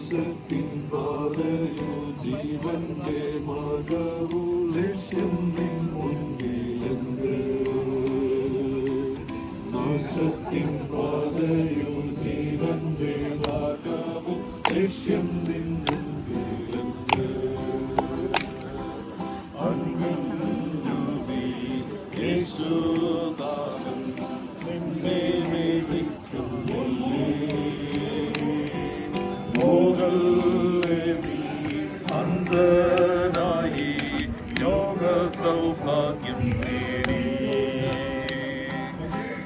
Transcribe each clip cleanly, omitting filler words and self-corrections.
നാശത്തിൻ പാതയോ ജീവന്റെ മാർഗവോ ലക്ഷ്യം നിൻ മുൻപിലെന്ത് നാശത്തിൻ പാതയോ ജീവന്റെ മാർഗവോ ലക്ഷ്യം നിൻ മുൻപിലെന്ത് അന്യരൂപി യേശുദാസൻ നിന്നെ അന്ധനായി യോഗ സൗഭാഗ്യം നേടി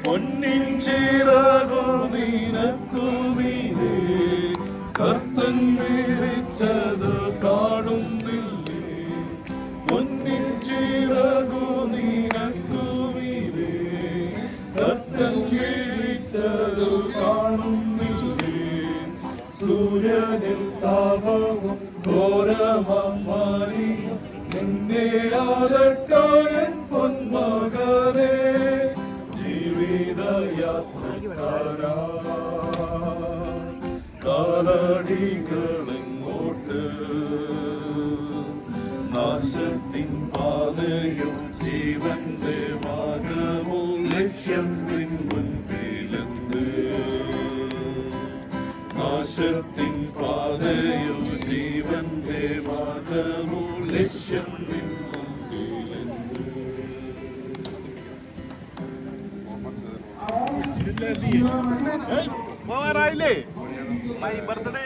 പൊന്നിൻ ചിറകു നിനക്കുമീതെ കർത്തൻ വിരിച്ചത് കാണുന്നില്ലേ പൊന്നിൻ ചിറകു നിനക്കുമീതെ കർത്തൻ വിരിച്ചത് കാണുന്നില്ലേ സൂര്യനിൽ താപവും ഘോരമാരിയും നിന്നെ ആലട്ടായൻ പൊന്മകനെ ജീവിതയാത്രക്കാരാ കാലടികളെങ്ങോട്ട് നാശത്തിൻ പാതയോ ജീവന്റെ മാർഗമോ ലക്ഷ്യം നിൻ മുൻപിലെന്ത് നാശത്തിൻ പാതയോ ജീവന്റെ മാർഗമോ ലക്ഷ്യം നിൻ മുൻപിലെന്ത് പോകാറായില്ലേ ബർത്ത്ഡേ